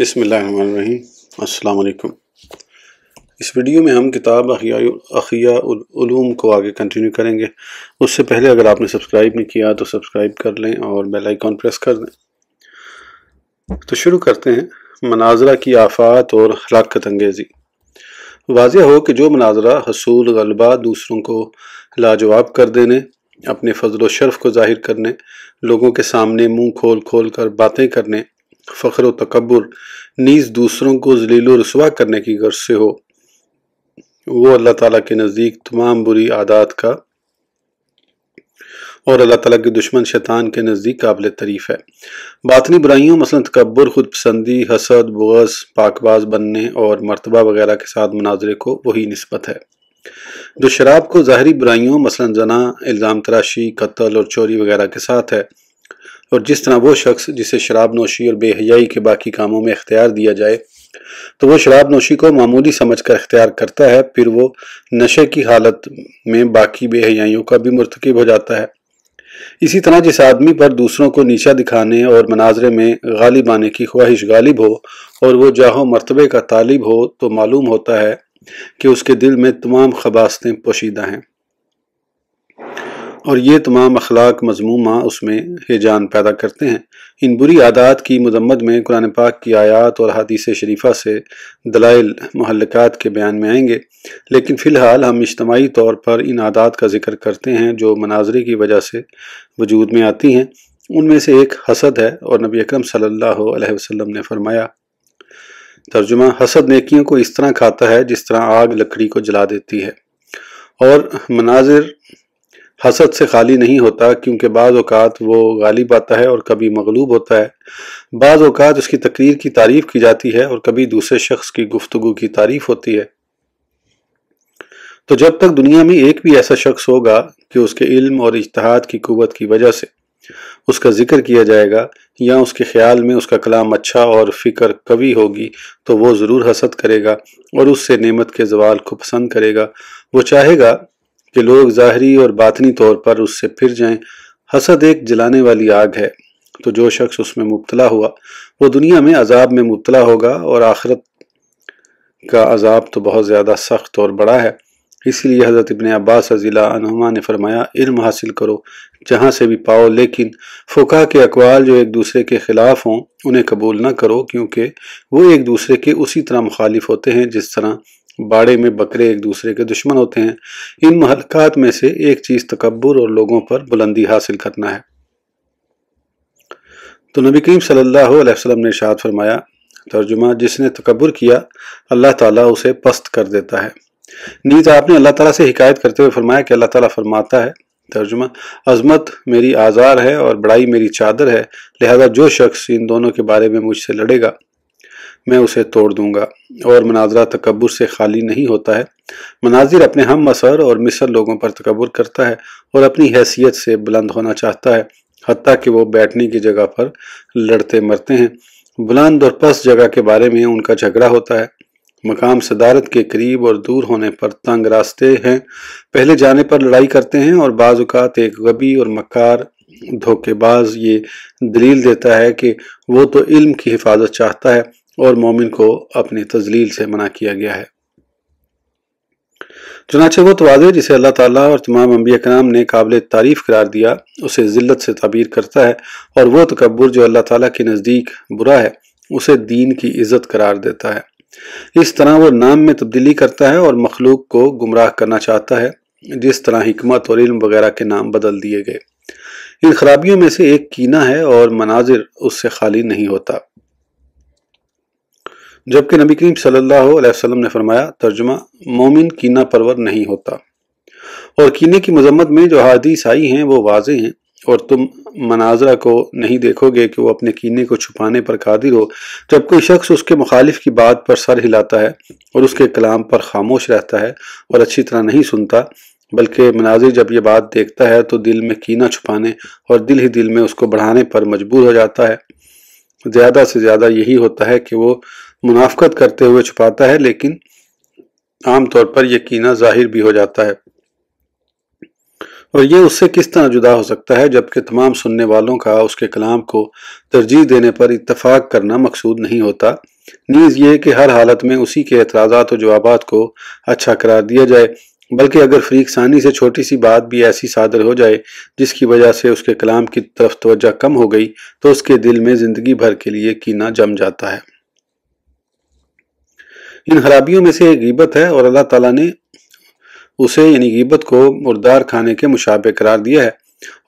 بسم اللہ الرحمن الرحیم۔ السلام علیکم۔ اس ویڈیو میں ہم کتاب احیاء العلوم کو آگے کنٹینیو کریں گے۔ اس سے پہلے اگر آپ نے سبسکرائب نہیں کیا تو سبسکرائب کر لیں اور بیل آئیکن پریس کر دیں۔ تو شروع کرتے ہیں۔ مناظرہ کی آفات اور ہلاکت انگیزی۔ واضح ہو کہ جو مناظرہ حصول غلبہ، دوسروں کو لاجواب کر دینے، اپنے فضل و شرف کو ظاہر کرنے، لوگوں کے سامنے منہ کھول کھول کر باتیں کرنے، فخر و تکبر، نیز دوسروں کو ذلیل و رسوا کرنے کی غرض سے ہو، وہ اللہ تعالیٰ کے نزدیک تمام بری عادات کا اور اللہ تعالیٰ کے دشمن شیطان کے نزدیک قابل تعریف ہے۔ باطنی برائیوں مثلا تکبر، خود پسندی، حسد، بغض، پاک باز بننے اور مرتبہ وغیرہ کے ساتھ مناظرے کو وہی نسبت ہے۔ جو شراب کو ظاہری برائیوں مثلا زنا، الزام تراشی، قتل اور چوری وغیرہ کے ساتھ ہے، اور جس طرح وہ شخص جسے شراب نوشی اور بے حیائی کے باقی کاموں میں اختیار دیا جائے تو وہ شراب نوشی کو معمولی سمجھ کر اختیار کرتا ہے، پھر وہ نشے کی حالت میں باقی بے حیائیوں کا بھی مرتکب ہو جاتا ہے۔ اسی طرح جس آدمی پر دوسروں کو نیچا دکھانے اور مناظرے میں غالب آنے کی خواہش غالب ہو اور وہ جاہ و مرتبے کا طالب ہو تو معلوم ہوتا ہے کہ اس کے دل میں تمام خباثتیں پوشیدہ ہیں، اور یہ تمام اخلاق مذمومہ اس میں ہیجان پیدا کرتے ہیں۔ ان بری عادات کی مذمت میں قرآن پاک کی آیات اور حدیث شریفہ سے دلائل محلقات کے بیان میں آئیں گے، لیکن فی الحال ہم اجتماعی طور پر ان عادات کا ذکر کرتے ہیں جو مناظرے کی وجہ سے وجود میں آتی ہیں۔ ان میں سے ایک حسد ہے، اور نبی اکرم صلی اللہ علیہ وسلم نے فرمایا، ترجمہ: حسد نیکیوں کو اس طرح کھاتا ہے جس طرح آگ لکڑی کو جلا دیتی ہے، اور مناظر حسد سے خالی نہیں ہوتا، کیونکہ بعض اوقات وہ غالب آتا ہے اور کبھی مغلوب ہوتا ہے، بعض اوقات اس کی تقریر کی تعریف کی جاتی ہے اور کبھی دوسرے شخص کی گفتگو کی تعریف ہوتی ہے۔ تو جب تک دنیا میں ایک بھی ایسا شخص ہوگا کہ اس کے علم اور اجتہاد کی قوت کی وجہ سے اس کا ذکر کیا جائے گا، یا اس کے خیال میں اس کا کلام اچھا اور فکر قوی ہوگی، تو وہ ضرور حسد کرے گا اور اس سے نعمت کے زوال کو پسند کرے گا۔ وہ چاہے گا کہ لوگ ظاہری اور باطنی طور پر اس سے پھر جائیں۔ حسد ایک جلانے والی آگ ہے، تو جو شخص اس میں مبتلا ہوا وہ دنیا میں عذاب میں مبتلا ہوگا، اور آخرت کا عذاب تو بہت زیادہ سخت اور بڑا ہے۔ اسی لیے حضرت ابن عباس رضی اللہ عنہما نے فرمایا، علم حاصل کرو جہاں سے بھی پاؤ، لیکن فقہا کے اقوال جو ایک دوسرے کے خلاف ہوں انہیں قبول نہ کرو، کیونکہ وہ ایک دوسرے کے اسی طرح مخالف ہوتے ہیں جس طرح باڑے میں بکرے ایک دوسرے کے دشمن ہوتے ہیں۔ ان محلقات میں سے ایک چیز تکبر اور لوگوں پر بلندی حاصل کرنا ہے۔ تو نبی کریم صلی اللہ علیہ وسلم نے ارشاد فرمایا، ترجمہ: جس نے تکبر کیا اللہ تعالیٰ اسے پست کر دیتا ہے۔ نیز آپ نے اللہ تعالیٰ سے حکایت کرتے ہوئے فرمایا کہ اللہ تعالیٰ فرماتا ہے، ترجمہ: عظمت میری آزار ہے اور بڑائی میری چادر ہے، لہذا جو شخص ان دونوں کے بارے میں مجھ سے لڑے گا میں اسے توڑ دوں گا۔ اور مناظرہ تکبر سے خالی نہیں ہوتا ہے۔ مناظر اپنے ہم عصر اور مصر لوگوں پر تکبر کرتا ہے اور اپنی حیثیت سے بلند ہونا چاہتا ہے، حتیٰ کہ وہ بیٹھنے کی جگہ پر لڑتے مرتے ہیں۔ بلند اور پست جگہ کے بارے میں ان کا جھگڑا ہوتا ہے۔ مقام صدارت کے قریب اور دور ہونے پر تنگ راستے ہیں، پہلے جانے پر لڑائی کرتے ہیں، اور بعض اوقات ایک غبی اور مکار دھوکے باز یہ دلیل دیتا ہے کہ وہ تو علم کی حفاظت چاہتا ہے اور مومن کو اپنی تذلیل سے منع کیا گیا ہے۔ چنانچہ وہ تواضع جسے اللہ تعالیٰ اور تمام انبیاء کرام نے قابل تعریف قرار دیا اسے ذلت سے تعبیر کرتا ہے، اور وہ تکبر جو اللہ تعالیٰ کے نزدیک برا ہے اسے دین کی عزت قرار دیتا ہے۔ اس طرح وہ نام میں تبدیلی کرتا ہے اور مخلوق کو گمراہ کرنا چاہتا ہے، جس طرح حکمت اور علم وغیرہ کے نام بدل دیے گئے۔ ان خرابیوں میں سے ایک کینہ ہے، اور مناظر اس سے خالی نہیں ہوتا۔ جبکہ نبی کریم صلی اللہ علیہ وسلم نے فرمایا، ترجمہ: مومن کینہ پرور نہیں ہوتا۔ اور کینے کی مذمت میں جو حدیث آئی ہیں وہ واضح ہیں، اور تم مناظرہ کو نہیں دیکھو گے کہ وہ اپنے کینے کو چھپانے پر قادر ہو۔ جب کوئی شخص اس کے مخالف کی بات پر سر ہلاتا ہے اور اس کے کلام پر خاموش رہتا ہے اور اچھی طرح نہیں سنتا، بلکہ مناظر جب یہ بات دیکھتا ہے تو دل میں کینہ چھپانے اور دل ہی دل میں اس کو بڑھانے پر مجبور ہو جاتا ہے۔ زیادہ سے زیادہ یہی ہوتا ہے کہ وہ منافقت کرتے ہوئے چھپاتا ہے، لیکن عام طور پر یہ کینہ ظاہر بھی ہو جاتا ہے، اور یہ اس سے کس طرح جدا ہو سکتا ہے جبکہ تمام سننے والوں کا اس کے کلام کو ترجیح دینے پر اتفاق کرنا مقصود نہیں ہوتا، نیز یہ کہ ہر حالت میں اسی کے اعتراضات و جوابات کو اچھا قرار دیا جائے، بلکہ اگر فریق ثانی سے چھوٹی سی بات بھی ایسی صادر ہو جائے جس کی وجہ سے اس کے کلام کی طرف توجہ کم ہو گئی تو اس کے دل میں زندگی بھر کے لیے کینہ جم جاتا ہے۔ ان خرابیوں میں سے ایک غیبت ہے، اور اللہ تعالیٰ نے اسے یعنی غیبت کو مردار کھانے کے مشابہ قرار دیا ہے،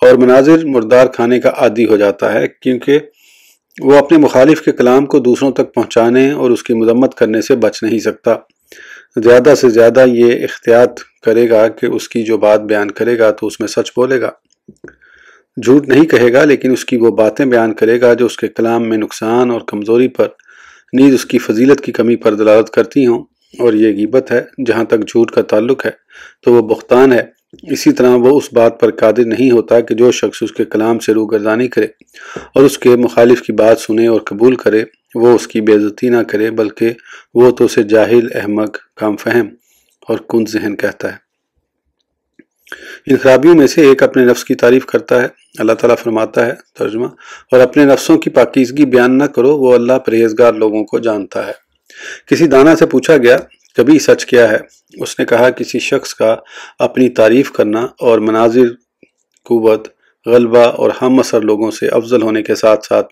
اور مناظر مردار کھانے کا عادی ہو جاتا ہے کیونکہ وہ اپنے مخالف کے کلام کو دوسروں تک پہنچانے اور اس کی مذمت کرنے سے بچ نہیں سکتا۔ زیادہ سے زیادہ یہ احتیاط کرے گا کہ اس کی جو بات بیان کرے گا تو اس میں سچ بولے گا، جھوٹ نہیں کہے گا، لیکن اس کی وہ باتیں بیان کرے گا جو اس کے کلام میں نقصان اور کمزوری پر نیز اس کی فضیلت کی کمی پر دلالت کرتی ہوں، اور یہ غیبت ہے۔ جہاں تک جھوٹ کا تعلق ہے تو وہ بہتان ہے۔ اسی طرح وہ اس بات پر قادر نہیں ہوتا کہ جو شخص اس کے کلام سے روگردانی کرے اور اس کے مخالف کی بات سنے اور قبول کرے وہ اس کی بے عزتی نہ کرے، بلکہ وہ تو اسے جاہل، احمق، کم فہم اور کند ذہن کہتا ہے۔ ان خرابیوں میں سے ایک اپنے نفس کی تعریف کرتا ہے۔ اللہ تعالیٰ فرماتا ہے، ترجمہ، اور اپنے نفسوں کی پاکیزگی بیان نہ کرو، وہ اللہ پرہیزگار لوگوں کو جانتا ہے۔ کسی دانا سے پوچھا گیا، کبھی سچ کیا ہے؟ اس نے کہا، کسی شخص کا اپنی تعریف کرنا اور مناظر، قوت، غلبہ اور ہم اثر لوگوں سے افضل ہونے کے ساتھ ساتھ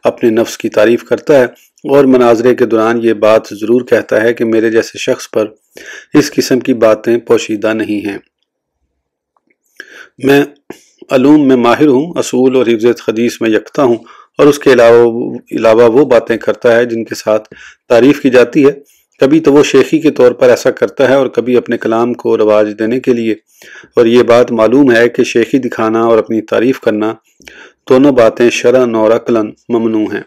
اپنے نفس کی تعریف کرتا ہے، اور مناظرے کے دوران یہ بات ضرور کہتا ہے کہ میرے جیسے شخص پر اس قسم کی باتیں پوشیدہ نہیں ہیں۔ میں علوم میں ماہر ہوں، اصول اور حفظ حدیث میں یکتا ہوں، اور اس کے علاوہ وہ باتیں کرتا ہے جن کے ساتھ تعریف کی جاتی ہے۔ کبھی تو وہ شیخی کے طور پر ایسا کرتا ہے اور کبھی اپنے کلام کو رواج دینے کے لیے، اور یہ بات معلوم ہے کہ شیخی دکھانا اور اپنی تعریف کرنا دونوں باتیں شرعاً اور عقلاً ممنوع ہیں۔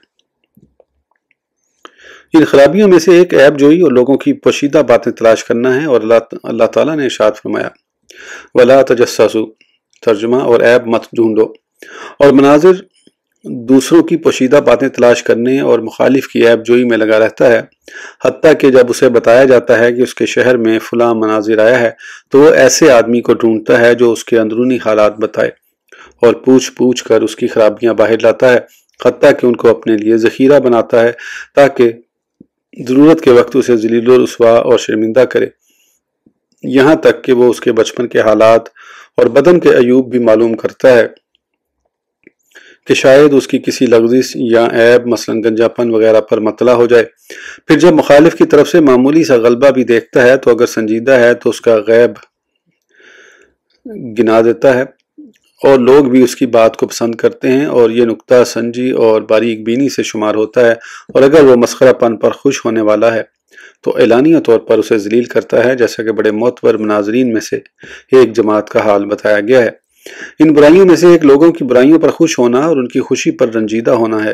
ان خرابیوں میں سے ایک عیب جوئی اور لوگوں کی پوشیدہ باتیں تلاش کرنا ہے، اور اللہ تعالیٰ نے ارشاد فرمایا، وَلَا تَجَسَّسُوا، ترجمہ، اور عیب مت ڈھونڈو، اور مناظر دوسروں کی پوشیدہ باتیں تلاش کرنے اور مخالف کی عیب جوئی میں لگا رہتا ہے، حتیٰ کہ جب اسے بتایا جاتا ہے کہ اس کے شہر میں فلاں مناظر آیا ہے تو وہ ایسے آدمی کو ڈھونڈتا ہے جو اس کے اندرونی حالات بتائے اور پوچھ کر اس کی خرابیاں باہر لاتا ہے، حتیٰ کہ ان کو اپنے لیے ذخیرہ بناتا ہے تاکہ ضرورت کے وقت اسے ذلیل و رسوا اور شرمندہ کرے، یہاں تک کہ وہ اس کے بچپن کے حالات اور بدن کے عیوب بھی معلوم کرتا ہے کہ شاید اس کی کسی لغزش یا عیب مثلا گنجا پن وغیرہ پر مطلع ہو جائے۔ پھر جب مخالف کی طرف سے معمولی سا غلبہ بھی دیکھتا ہے تو اگر سنجیدہ ہے تو اس کا غیب گنا دیتا ہے، اور لوگ بھی اس کی بات کو پسند کرتے ہیں، اور یہ نکتہ سنجی اور باریک بینی سے شمار ہوتا ہے، اور اگر وہ مسخرہ پن پر خوش ہونے والا ہے تو اعلانیہ طور پر اسے ذلیل کرتا ہے، جیسا کہ بڑے معتبر مناظرین میں سے ایک جماعت کا حال بتایا گیا ہے۔ ان برائیوں میں سے ایک لوگوں کی برائیوں پر خوش ہونا اور ان کی خوشی پر رنجیدہ ہونا ہے۔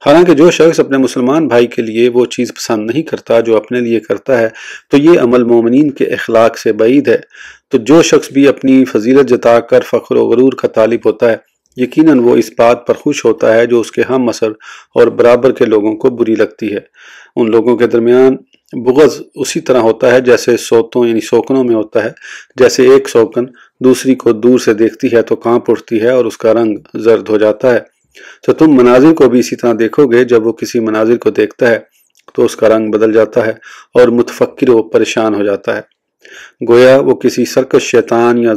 حالانکہ جو شخص اپنے مسلمان بھائی کے لیے وہ چیز پسند نہیں کرتا جو اپنے لیے کرتا ہے تو یہ عمل مومنین کے اخلاق سے بعید ہے۔ تو جو شخص بھی اپنی فضیلت جتا کر فخر و غرور کا طالب ہوتا ہے، یقیناً وہ اس بات پر خوش ہوتا ہے جو اس کے ہم اثر اور برابر کے لوگوں کو بری لگتی ہے۔ ان لوگوں کے درمیان بغض اسی طرح ہوتا ہے جیسے سوتوں یعنی سوکنوں میں ہوتا ہے، جیسے ایک سوکن دوسری کو دور سے دیکھتی ہے تو کانپ اٹھتی ہے اور اس کا رنگ زرد ہو جاتا ہے، تو تم مناظر کو بھی اسی طرح دیکھو گے، جب وہ کسی مناظر کو دیکھتا ہے تو اس کا رنگ بدل جاتا ہے اور متفکر و پریشان ہو جاتا ہے، گویا وہ کسی سرکش شیطان یا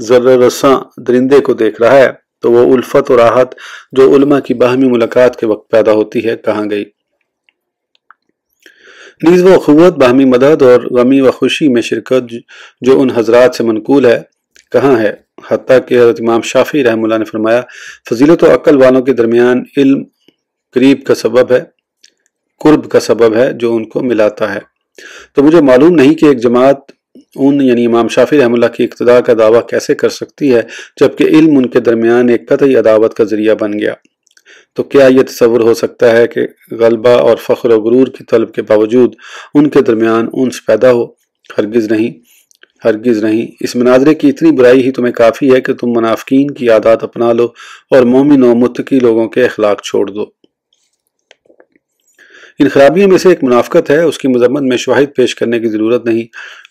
ذرہ رساں درندے کو دیکھ رہا ہے۔ تو وہ الفت و راحت جو علماء کی باہمی ملاقات کے وقت پیدا ہوتی ہے کہاں گئی؟ نیز وہ اخوت، باہمی مدد اور غمی و خوشی میں شرکت جو ان حضرات سے منقول ہے کہاں ہے؟ حتیٰ کہ حضرت امام شافعی رحمہ اللہ نے فرمایا، فضیلت و عقل والوں کے درمیان علم قرب کا سبب ہے جو ان کو ملاتا ہے۔ تو مجھے معلوم نہیں کہ ایک جماعت ان یعنی امام شافعی رحمہ اللہ کی اقتداء کا دعویٰ کیسے کر سکتی ہے جبکہ علم ان کے درمیان ایک قطعی عداوت کا ذریعہ بن گیا۔ تو کیا یہ تصور ہو سکتا ہے کہ غلبہ اور فخر و غرور کی طلب کے باوجود ان کے درمیان انس پیدا ہو؟ ہرگز نہیں۔ اس مناظرے کی اتنی برائی ہی تمہیں کافی ہے کہ تم منافقین کی عادات اپنا لو اور مومن و متقی لوگوں کے اخلاق چھوڑ دو۔ ان خرابیوں میں سے ایک منافقت ہے، اس کی مذمت میں شواہد پیش کرنے کی ضرورت نہیں،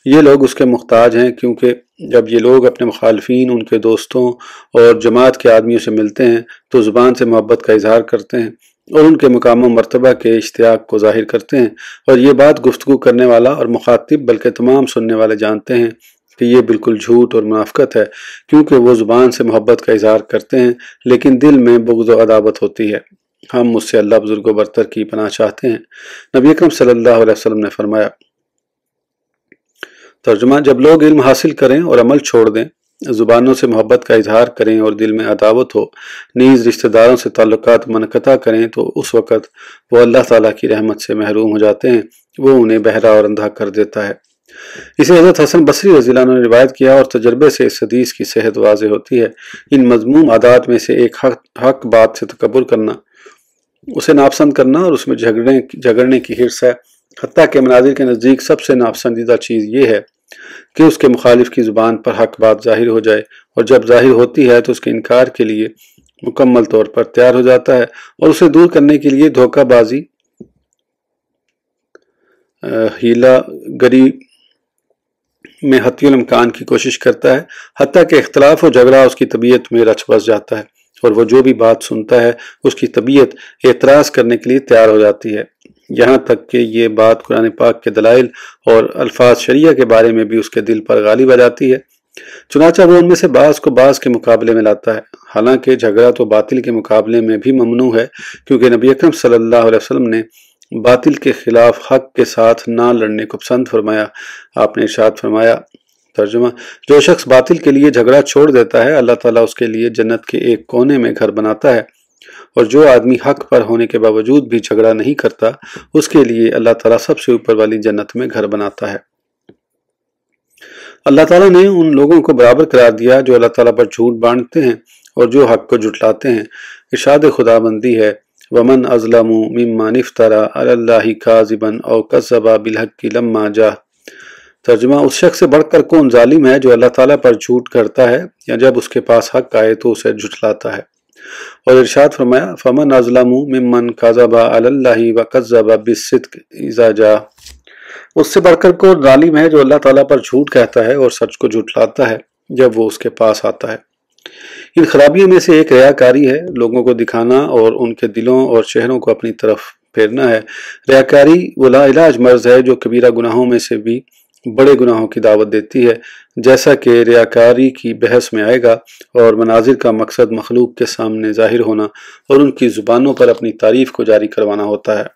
یہ لوگ اس کے محتاج ہیں، کیونکہ جب یہ لوگ اپنے مخالفین، ان کے دوستوں اور جماعت کے آدمیوں سے ملتے ہیں تو زبان سے محبت کا اظہار کرتے ہیں اور ان کے مقام و مرتبہ کے اشتیاق کو ظاہر کرتے ہیں، اور یہ بات گفتگو کرنے والا اور مخاطب بلکہ تمام سننے والے جانتے ہیں کہ یہ بالکل جھوٹ اور منافقت ہے، کیونکہ وہ زبان سے محبت کا اظہار کرتے ہیں لیکن دل میں بغض و عداوت ہوتی ہے۔ ہم اس سے اللہ بزرگ و برتر کی پناہ چاہتے ہیں۔ نبی اکرم صلی اللہ علیہ وسلم نے فرمایا، ترجمہ: جب لوگ علم حاصل کریں اور عمل چھوڑ دیں، زبانوں سے محبت کا اظہار کریں اور دل میں عداوت ہو، نیز رشتہ داروں سے تعلقات منقطع کریں، تو اس وقت وہ اللہ تعالیٰ کی رحمت سے محروم ہو جاتے ہیں، وہ انہیں بہرا اور اندھا کر دیتا ہے۔ اسے حضرت حسن بصری رضی اللہ عنہ نے روایت کیا اور تجربے سے اس حدیث کی صحت واضح ہوتی ہے۔ ان مذموم عادات میں سے ایک حق بات سے تکبر کرنا، اسے ناپسند کرنا اور اس میں جھگڑنے کی حرص ہے، حتیٰ کہ مناظر کے نزدیک سب سے ناپسندیدہ چیز یہ ہے کہ اس کے مخالف کی زبان پر حق بات ظاہر ہو جائے، اور جب ظاہر ہوتی ہے تو اس کے انکار کے لیے مکمل طور پر تیار ہو جاتا ہے اور اسے دور کرنے کے لیے دھوکہ بازی، ہیلا گری میں حتی الامکان کی کوشش کرتا ہے، حتیٰ کہ اختلاف و جھگڑا اس کی طبیعت میں رچ بس جاتا ہے اور وہ جو بھی بات سنتا ہے اس کی طبیعت اعتراض کرنے کے لیے تیار ہو جاتی ہے، یہاں تک کہ یہ بات قرآن پاک کے دلائل اور الفاظ شریعہ کے بارے میں بھی اس کے دل پر غالب آ جاتی ہے، چنانچہ وہ ان میں سے بعض کو بعض کے مقابلے میں لاتا ہے۔ حالانکہ جھگڑا تو باطل کے مقابلے میں بھی ممنوع ہے، کیونکہ نبی اکرم صلی اللہ علیہ وسلم نے باطل کے خلاف حق کے ساتھ نہ لڑنے کو پسند فرمایا۔ آپ نے ارشاد فرمایا، ترجمہ: جو شخص باطل کے لیے جھگڑا چھوڑ دیتا ہے، اللہ تعالیٰ اس کے لیے جنت کے ایک کونے میں گھر بناتا ہے، اور جو آدمی حق پر ہونے کے باوجود بھی جھگڑا نہیں کرتا، اس کے لیے اللہ تعالیٰ سب سے اوپر والی جنت میں گھر بناتا ہے۔ اللہ تعالیٰ نے ان لوگوں کو برابر قرار دیا جو اللہ تعالیٰ پر جھوٹ باندھتے ہیں اور جو حق کو جھٹلاتے ہیں۔ ارشاد خداوندی ہے، وَمَنْ أَظْلَمُ مِمَّنِ افْتَرَىٰ عَلَى اللَّهِ كَاذِبًا أَوْ كَذَّبَ بِالْحَقِّ لَمَّا جَاءَهُ۔ ترجمہ: اس شخص سے بڑھ کر کون ظالم ہے جو اللہ تعالیٰ پر جھوٹ کرتا ہے یا جب اس کے پاس حق آئے تو اسے جھٹلاتا ہے۔ اور ارشاد فرمایا، فَمَنْ أَظْلَمُ مِمَّنْ كَذَبَ عَلَى اللَّهِ وَكَذَّبَ بِالصِّدْقِ إِذَا جَاءَهُ۔ اس سے بڑھ کر کون ظالم ہے جو اللہ تعالیٰ پر جھوٹ کہتا ہے اور سچ کو جھٹلاتا ہے جب وہ اس کے پاس آتا ہے۔ ان خرابیوں میں سے ایک ریاکاری ہے، لوگوں کو دکھانا اور ان کے دلوں اور چہروں کو اپنی طرف پھیرنا ہے۔ ریاکاری وہ لا علاج مرض ہے جو کبیرہ گناہوں میں سے بھی بڑے گناہوں کی دعوت دیتی ہے، جیسا کہ ریاکاری کی بحث میں آئے گا، اور مناظر کا مقصد مخلوق کے سامنے ظاہر ہونا اور ان کی زبانوں پر اپنی تعریف کو جاری کروانا ہوتا ہے۔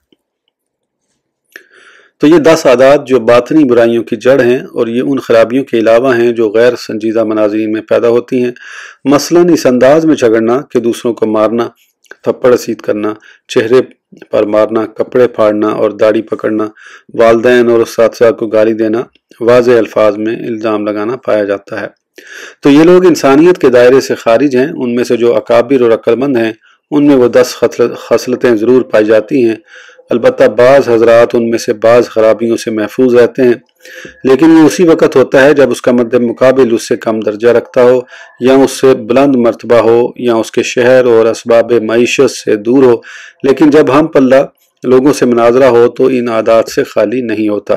تو یہ 10 عادات جو باطنی برائیوں کی جڑ ہیں، اور یہ ان خرابیوں کے علاوہ ہیں جو غیر سنجیدہ مناظرین میں پیدا ہوتی ہیں، مثلاً اس انداز میں جھگڑنا کہ دوسروں کو مارنا، تھپڑ رسید کرنا، چہرے پر مارنا، کپڑے پھاڑنا اور داڑھی پکڑنا، والدین اور اساتذہ کو گالی دینا، واضح الفاظ میں الزام لگانا پایا جاتا ہے۔ تو یہ لوگ انسانیت کے دائرے سے خارج ہیں۔ ان میں سے جو اکابر اور عقلمند ہیں ان میں وہ 10 خصلتیں ضرور پائی جاتی ہیں، البتہ بعض حضرات ان میں سے بعض خرابیوں سے محفوظ رہتے ہیں، لیکن یہ اسی وقت ہوتا ہے جب اس کا مد مقابل اس سے کم درجہ رکھتا ہو، یا اس سے بلند مرتبہ ہو، یا اس کے شہر اور اسباب معیشت سے دور ہو، لیکن جب ہم پلہ لوگوں سے مناظرہ ہو تو ان عادات سے خالی نہیں ہوتا۔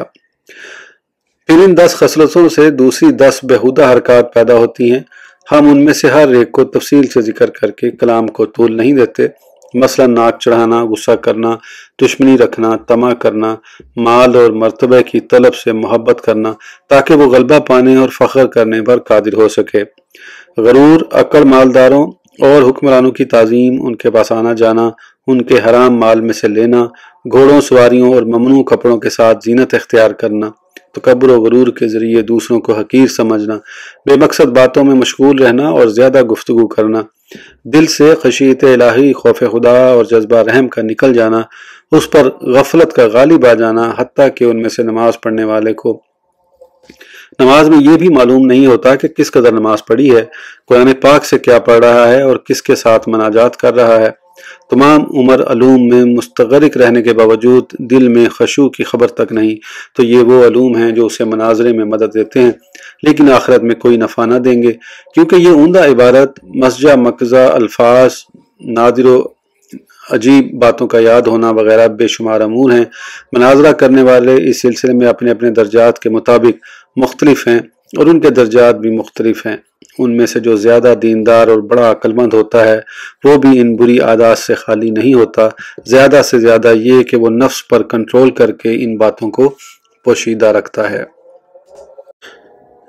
پھر ان 10 خصلتوں سے دوسری 10 بیہودہ حرکات پیدا ہوتی ہیں۔ ہم ان میں سے ہر ایک کو تفصیل سے ذکر کر کے کلام کو طول نہیں دیتے، مثلا ناک چڑھانا، غصہ کرنا، دشمنی رکھنا، طمع کرنا، مال اور مرتبہ کی طلب سے محبت کرنا تاکہ وہ غلبہ پانے اور فخر کرنے پر قادر ہو سکے، غرور، اکڑ مالداروں اور حکمرانوں کی تعظیم، ان کے پاس آنا جانا، ان کے حرام مال میں سے لینا، گھوڑوں سواریوں اور ممنوع کپڑوں کے ساتھ زینت اختیار کرنا، تکبر و غرور کے ذریعے دوسروں کو حقیر سمجھنا، بے مقصد باتوں میں مشغول رہنا اور زیادہ گفتگو کرنا، دل سے خشیت الہی، خوف خدا اور جذبہ رحم کا نکل جانا، اس پر غفلت کا غالب آ جانا، حتیٰ کہ ان میں سے نماز پڑھنے والے کو نماز میں یہ بھی معلوم نہیں ہوتا کہ کس قدر نماز پڑھی ہے، قرآن پاک سے کیا پڑھ رہا ہے اور کس کے ساتھ مناجات کر رہا ہے۔ تمام عمر علوم میں مستغرق رہنے کے باوجود دل میں خشوع کی خبر تک نہیں، تو یہ وہ علوم ہیں جو اسے مناظرے میں مدد دیتے ہیں لیکن آخرت میں کوئی نفع نہ دیں گے، کیونکہ یہ عمدہ عبارت مسجع مقزع الفاظ نادر و عجیب باتوں کا یاد ہونا وغیرہ بے شمار امور ہیں۔ مناظرہ کرنے والے اس سلسلے میں اپنے اپنے درجات کے مطابق مختلف ہیں اور ان کے درجات بھی مختلف ہیں۔ ان میں سے جو زیادہ دیندار اور بڑا عقل مند ہوتا ہے وہ بھی ان بری عادات سے خالی نہیں ہوتا، زیادہ سے زیادہ یہ کہ وہ نفس پر کنٹرول کر کے ان باتوں کو پوشیدہ رکھتا ہے۔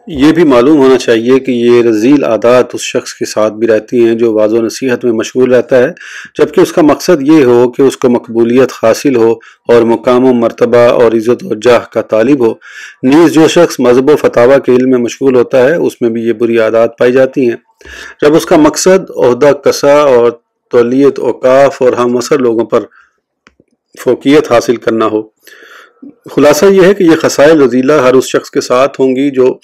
یہ بھی معلوم ہونا چاہیے کہ یہ رذیل عادات اس شخص کے ساتھ بھی رہتی ہیں جو وعظ و نصیحت میں مشغول رہتا ہے، جبکہ اس کا مقصد یہ ہو کہ اس کو مقبولیت حاصل ہو اور مقام و مرتبہ اور عزت و جاہ کا طالب ہو۔ نیز جو شخص مذہب و فتاوی کے علم میں مشغول ہوتا ہے اس میں بھی یہ بری عادات پائی جاتی ہیں۔ جب اس کا مقصد عہدہ کسا اور تولیت اوقاف اور ہم عصر لوگوں پر فوقیت حاصل کرنا ہو۔ خلاصہ یہ ہے کہ یہ خصائل رذیلہ ہر اس شخص کے ساتھ ہوں گی جو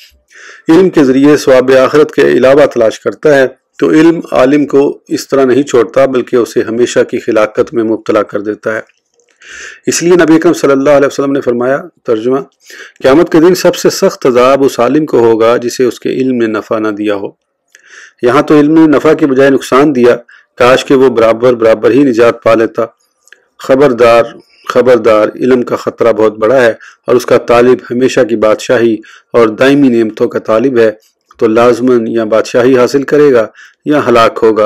علم کے ذریعے ثواب آخرت کے علاوہ تلاش کرتا ہے، تو علم عالم کو اس طرح نہیں چھوڑتا بلکہ اسے ہمیشہ کی ہلاکت میں مبتلا کر دیتا ہے۔ اس لیے نبی اکرم صلی اللہ علیہ وسلم نے فرمایا، ترجمہ، قیامت کے دن سب سے سخت عذاب اس عالم کو ہوگا جسے اس کے علم نے نفع نہ دیا ہو۔ یہاں تو علم نے نفع کی بجائے نقصان دیا، کاش کہ وہ برابر ہی نجات پا لیتا۔ خبردار، علم کا خطرہ بہت بڑا ہے اور اس کا طالب ہمیشہ کی بادشاہی اور دائمی نعمتوں کا طالب ہے تو لازماً یا بادشاہی حاصل کرے گا یا ہلاک ہوگا۔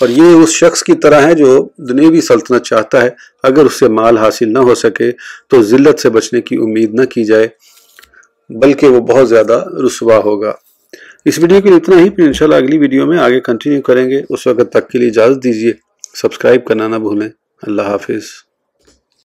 اور یہ اس شخص کی طرح ہے جو دنیوی سلطنت چاہتا ہے، اگر اس سے مال حاصل نہ ہو سکے تو ذلت سے بچنے کی امید نہ کی جائے بلکہ وہ بہت زیادہ رسوا ہوگا۔ اس ویڈیو کے لیے اتنا ہی، پھر انشاءاللہ اگلی ویڈیو میں آگے کنٹینیو کریں گے۔ اس وقت تک کے لیے اجازت دیجیے، سبسکرائب کرنا نہ بھولیں۔ اللہ حافظ۔